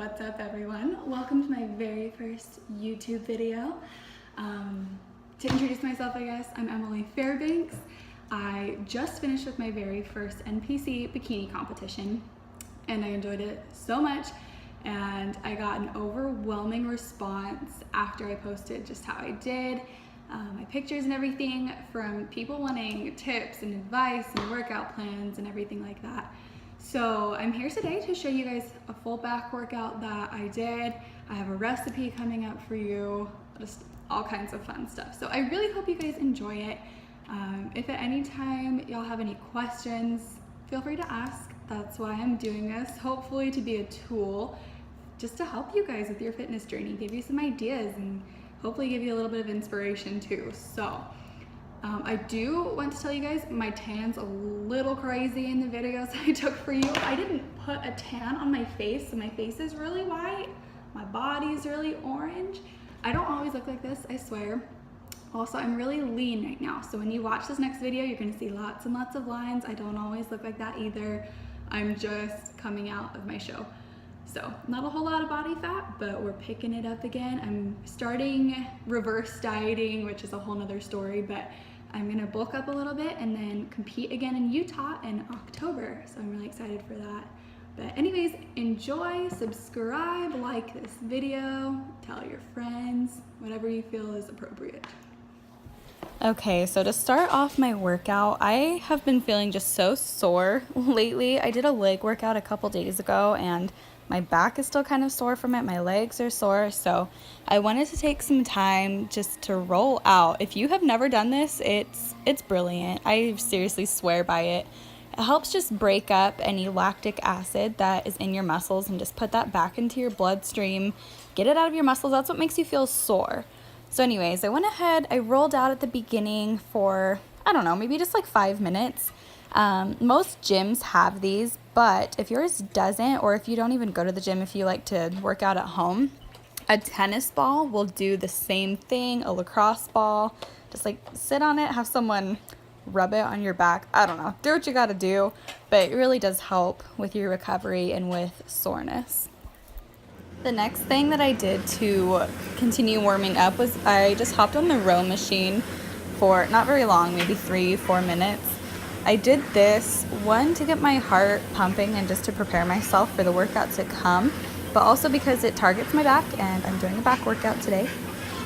What's up everyone? Welcome to my very first YouTube video. To introduce myself, I guess, I'm Emily Fairbanks. I just finished with my very first NPC bikini competition and I enjoyed it so much, and I got an overwhelming response after I posted just how I did, my pictures and everything, from people wanting tips and advice and workout plans and everything like that. So I'm here today to show you guys a full back workout that I did. I have a recipe coming up for you, just all kinds of fun stuff. So I really hope you guys enjoy it. If at any time y'all have any questions, feel free to ask. That's why I'm doing this, hopefully to be a tool just to help you guys with your fitness journey, give you some ideas, and hopefully give you a little bit of inspiration too. So I do want to tell you guys my tan's a little crazy in the videos I took for you. I didn't put a tan on my face, so my face is really white, my body's really orange. I don't always look like this, I swear. Also, I'm really lean right now, so when you watch this next video, you're gonna see lots and lots of lines. I don't always look like that either. I'm just coming out of my show. So not a whole lot of body fat, but we're picking it up again. I'm starting reverse dieting, which is a whole nother story, but I'm gonna bulk up a little bit and then compete again in Utah in October. So I'm really excited for that. But anyways, enjoy, subscribe, like this video, tell your friends, whatever you feel is appropriate. Okay, so to start off my workout, I have been feeling just so sore lately. I did a leg workout a couple days ago and my back is still kind of sore from it. My legs are sore, so I wanted to take some time just to roll out. If you have never done this, it's brilliant. I seriously swear by it. It helps just break up any lactic acid that is in your muscles and just put that back into your bloodstream. Get it out of your muscles. That's what makes you feel sore. So anyways, I went ahead, I rolled out at the beginning for, I don't know, maybe just like 5 minutes. Most gyms have these, but if yours doesn't, or if you don't even go to the gym, if you like to work out at home, a tennis ball will do the same thing, a lacrosse ball. Just like sit on it, have someone rub it on your back. I don't know, do what you gotta do, but it really does help with your recovery and with soreness. The next thing that I did to continue warming up was I just hopped on the row machine for not very long, maybe 3-4 minutes. I did this, one, to get my heart pumping and just to prepare myself for the workout to come, but also because it targets my back and I'm doing a back workout today.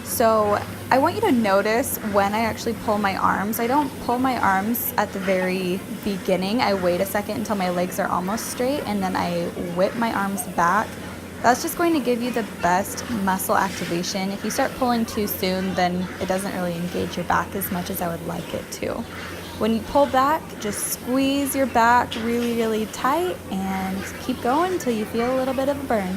So I want you to notice when I actually pull my arms. I don't pull my arms at the very beginning. I wait a second until my legs are almost straight and then I whip my arms back. That's just going to give you the best muscle activation. If you start pulling too soon, then it doesn't really engage your back as much as I would like it to. When you pull back, just squeeze your back really, really tight and keep going until you feel a little bit of a burn.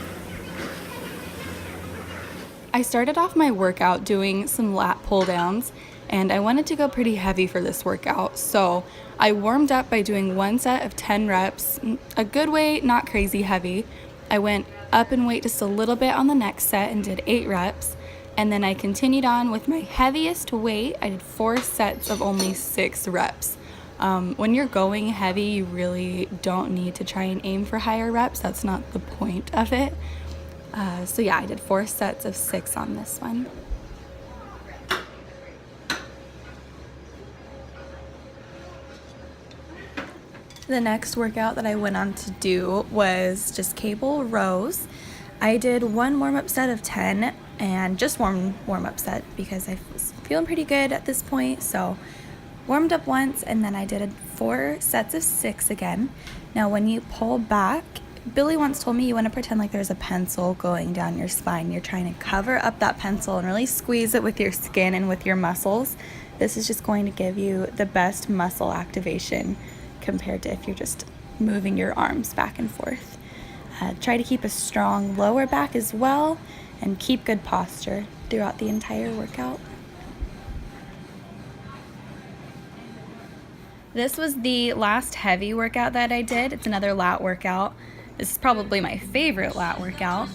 I started off my workout doing some lat pull downs, and I wanted to go pretty heavy for this workout. So I warmed up by doing one set of 10 reps, a good weight, not crazy heavy. I went up in weight just a little bit on the next set and did 8 reps. And then I continued on with my heaviest weight. I did 4 sets of only 6 reps. When you're going heavy, you really don't need to try and aim for higher reps. That's not the point of it. So yeah, I did 4 sets of 6 on this one. The next workout that I went on to do was just cable rows. I did one warm-up set of 10 and just one warm-up set because I was feeling pretty good at this point. So warmed up once and then I did 4 sets of 6 again. Now when you pull back, Billy once told me you want to pretend like there's a pencil going down your spine. You're trying to cover up that pencil and really squeeze it with your skin and with your muscles. This is just going to give you the best muscle activation compared to if you're just moving your arms back and forth. Try to keep a strong lower back as well and keep good posture throughout the entire workout. This was the last heavy workout that I did. It's another lat workout. This is probably my favorite lat workout.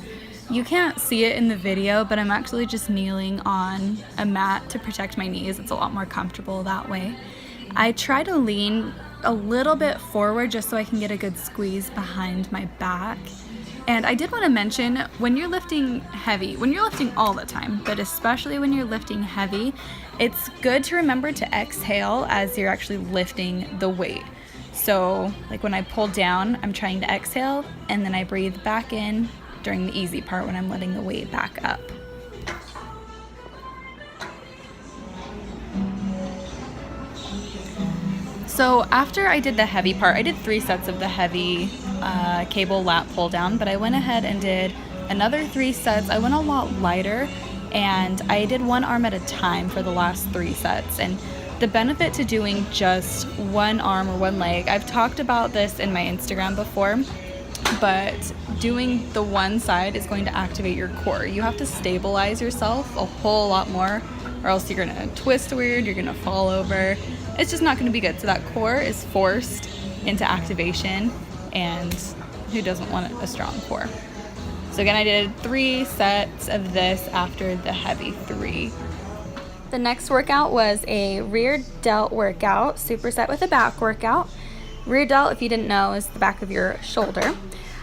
You can't see it in the video, but I'm actually just kneeling on a mat to protect my knees. It's a lot more comfortable that way. I try to lean a little bit forward just so I can get a good squeeze behind my back. And I did want to mention, when you're lifting heavy, when you're lifting all the time, but especially when you're lifting heavy, it's good to remember to exhale as you're actually lifting the weight. So like when I pull down, I'm trying to exhale, and then I breathe back in during the easy part when I'm letting the weight back up. So after I did the heavy part, I did 3 sets of the heavy cable lat pull down, but I went ahead and did another 3 sets. I went a lot lighter, and I did one arm at a time for the last 3 sets. And the benefit to doing just one arm or one leg, I've talked about this in my Instagram before, but doing the one side is going to activate your core. You have to stabilize yourself a whole lot more, or else you're gonna twist weird, you're gonna fall over. It's just not gonna be good. So that core is forced into activation, and who doesn't want a strong core? So again, I did 3 sets of this after the heavy 3. The next workout was a rear delt workout, superset with a back workout. Rear delt, if you didn't know, is the back of your shoulder.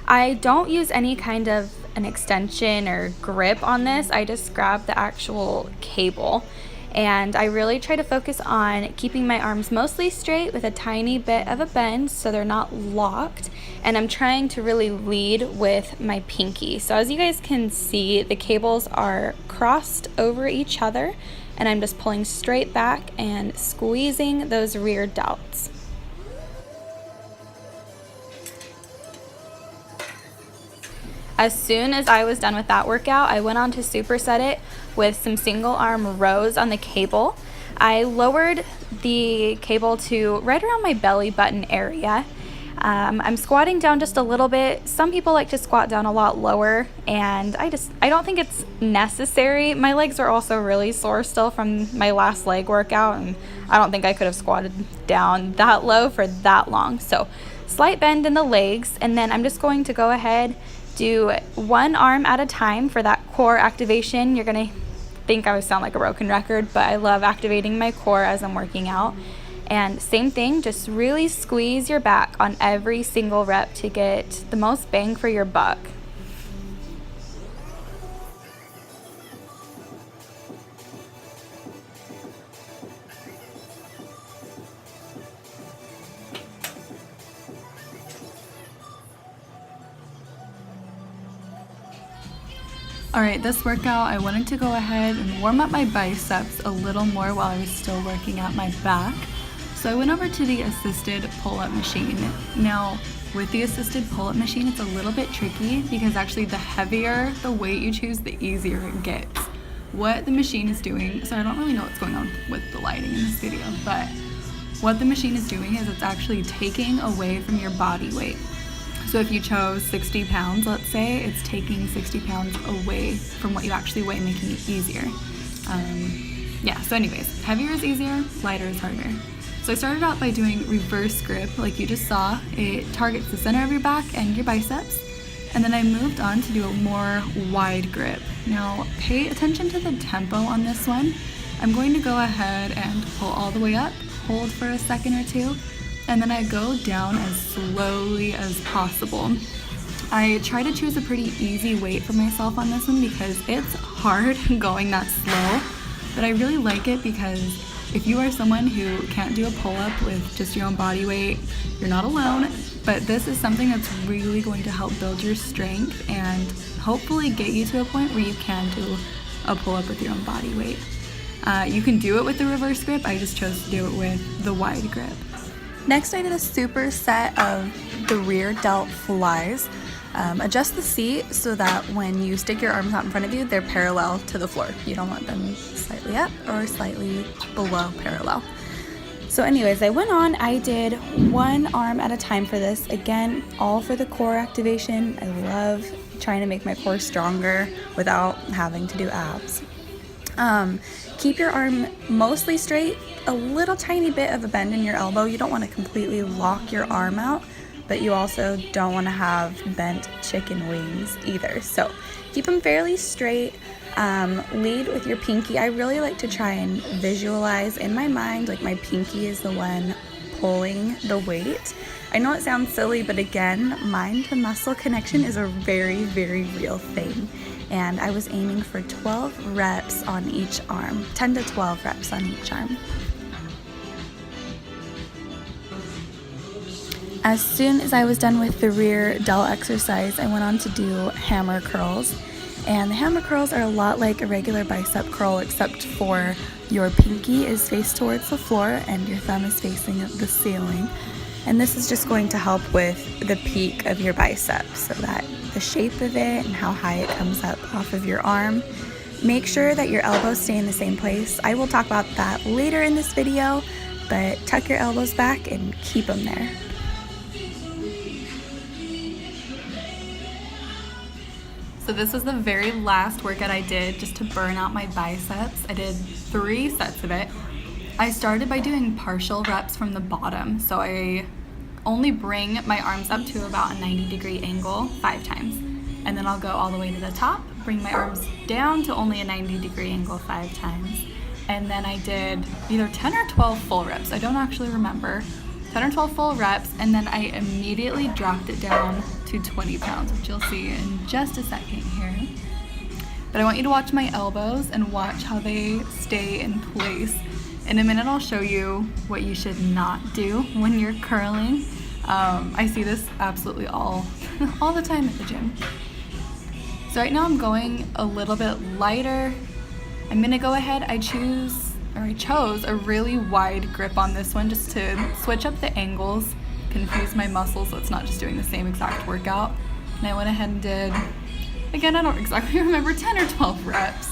I don't use any kind of an extension or grip on this. I just grab the actual cable, and I really try to focus on keeping my arms mostly straight with a tiny bit of a bend so they're not locked, and I'm trying to really lead with my pinky. So as you guys can see, the cables are crossed over each other, and I'm just pulling straight back and squeezing those rear delts. As soon as I was done with that workout, I went on to superset it with some single arm rows on the cable. I lowered the cable to right around my belly button area. I'm squatting down just a little bit. Some people like to squat down a lot lower, and I don't think it's necessary. My legs are also really sore still from my last leg workout, and I don't think I could have squatted down that low for that long. So slight bend in the legs, and then I'm just going to go ahead, do one arm at a time for that core activation. You're gonna think I would sound like a broken record, but I love activating my core as I'm working out. And same thing, just really squeeze your back on every single rep to get the most bang for your buck. Alright, this workout I wanted to go ahead and warm up my biceps a little more while I was still working out my back. So I went over to the assisted pull-up machine. Now, with the assisted pull-up machine, it's a little bit tricky because actually the heavier the weight you choose, the easier it gets. What the machine is doing, so I don't really know what's going on with the lighting in this video, but what the machine is doing is it's actually taking away from your body weight. So if you chose 60 pounds, let's say, it's taking 60 pounds away from what you actually weigh, making it easier. So anyways, heavier is easier, lighter is harder. So I started out by doing reverse grip, like you just saw. It targets the center of your back and your biceps. And then I moved on to do a more wide grip. Now, pay attention to the tempo on this one. I'm going to go ahead and pull all the way up, hold for a second or two, and then I go down as slowly as possible. I try to choose a pretty easy weight for myself on this one because it's hard going that slow, but I really like it because if you are someone who can't do a pull-up with just your own body weight, you're not alone, but this is something that's really going to help build your strength and hopefully get you to a point where you can do a pull-up with your own body weight. You can do it with the reverse grip, I just chose to do it with the wide grip. Next, I did a superset of the rear delt flies. Adjust the seat so that when you stick your arms out in front of you, they're parallel to the floor. You don't want them slightly up or slightly below parallel. So anyways, I went on, I did one arm at a time for this. Again, all for the core activation. I love trying to make my core stronger without having to do abs. Keep your arm mostly straight, a little tiny bit of a bend in your elbow. You don't want to completely lock your arm out, but you also don't want to have bent chicken wings either. So keep them fairly straight. Lead with your pinky. I really like to try and visualize in my mind like my pinky is the one pulling the weight. I know it sounds silly, but again, mind to muscle connection is a very, very real thing. And I was aiming for 12 reps on each arm, 10 to 12 reps on each arm. As soon as I was done with the rear delt exercise, I went on to do hammer curls. And the hammer curls are a lot like a regular bicep curl, except for your pinky is faced towards the floor and your thumb is facing the ceiling. And this is just going to help with the peak of your bicep, so that the shape of it and how high it comes up off of your arm. Make sure that your elbows stay in the same place. I will talk about that later in this video, but tuck your elbows back and keep them there. So this was the very last workout I did just to burn out my biceps. I did 3 sets of it. I started by doing partial reps from the bottom. So I only bring my arms up to about a 90-degree angle 5 times. And then I'll go all the way to the top, bring my arms down to only a 90-degree angle 5 times. And then I did either 10 or 12 full reps. I don't actually remember. 10 or 12 full reps, and then I immediately dropped it down to 20 pounds, which you'll see in just a second here. But I want you to watch my elbows and watch how they stay in place. In a minute, I'll show you what you should not do when you're curling. I see this absolutely all the time at the gym. So right now I'm going a little bit lighter. I'm gonna go ahead, I chose a really wide grip on this one just to switch up the angles, confuse my muscles so it's not just doing the same exact workout. And I went ahead and did, again, I don't exactly remember, 10 or 12 reps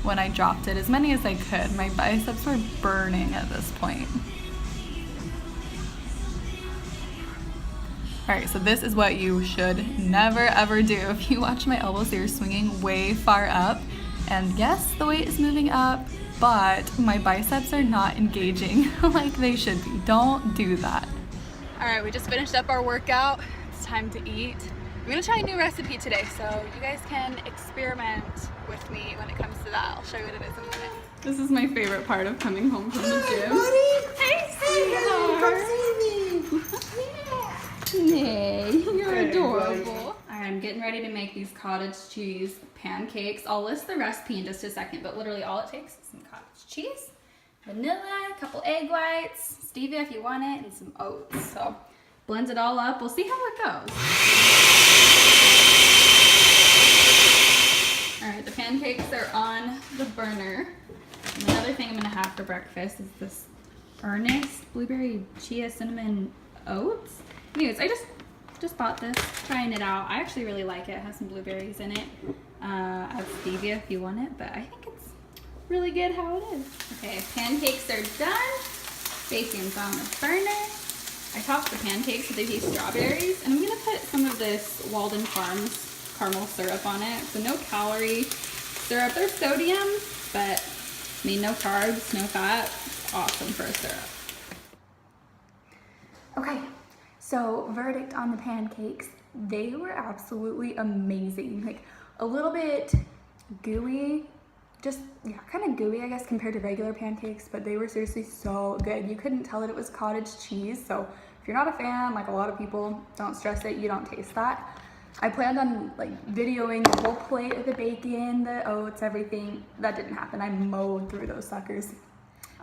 when I dropped it, as many as I could. My biceps were burning at this point. Alright, so this is what you should never ever do. If you watch my elbows, they're swinging way far up. And yes, the weight is moving up, but my biceps are not engaging like they should be. Don't do that. All right, we just finished up our workout. It's time to eat. I'm gonna try a new recipe today, so you guys can experiment with me when it comes to that. I'll show you what it is in a minute. This is my favorite part of coming home from the gym. Hey, sweetheart. Nay, you're adorable. All right, I'm getting ready to make these cottage cheese pancakes. I'll list the recipe in just a second, but literally all it takes is some cottage cheese, vanilla, a couple egg whites, stevia if you want it, and some oats. So blend it all up. We'll see how it goes. All right, the pancakes are on the burner. And another thing I'm gonna have for breakfast is this Ernest blueberry chia cinnamon oats. Anyways, I just bought this, trying it out. I actually really like it. It has some blueberries in it. I have stevia if you want it, but I think it's really good how it is. Okay, pancakes are done. Bacon's on the burner. I topped the pancakes with these strawberries, and I'm gonna put some of this Walden Farms caramel syrup on it. So no calorie syrup. There's sodium, but I mean no carbs, no fat. It's awesome for a syrup. Okay, so verdict on the pancakes. They were absolutely amazing. Like a little bit gooey, just yeah, kind of gooey I guess compared to regular pancakes, but they were seriously so good. You couldn't tell that it was cottage cheese, so if you're not a fan, like a lot of people, don't stress it, you don't taste that. I planned on like videoing the whole plate of the bacon, the oats, everything. That didn't happen. I mowed through those suckers.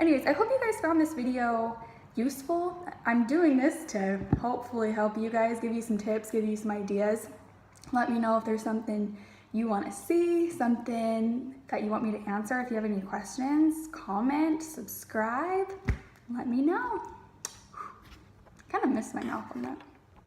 Anyways, I hope you guys found this video useful. I'm doing this to hopefully help you guys, give you some tips, give you some ideas. Let me know if there's something you want to see, something that you want me to answer. If you have any questions, comment, subscribe, let me know. Kind of missed my mouth on that.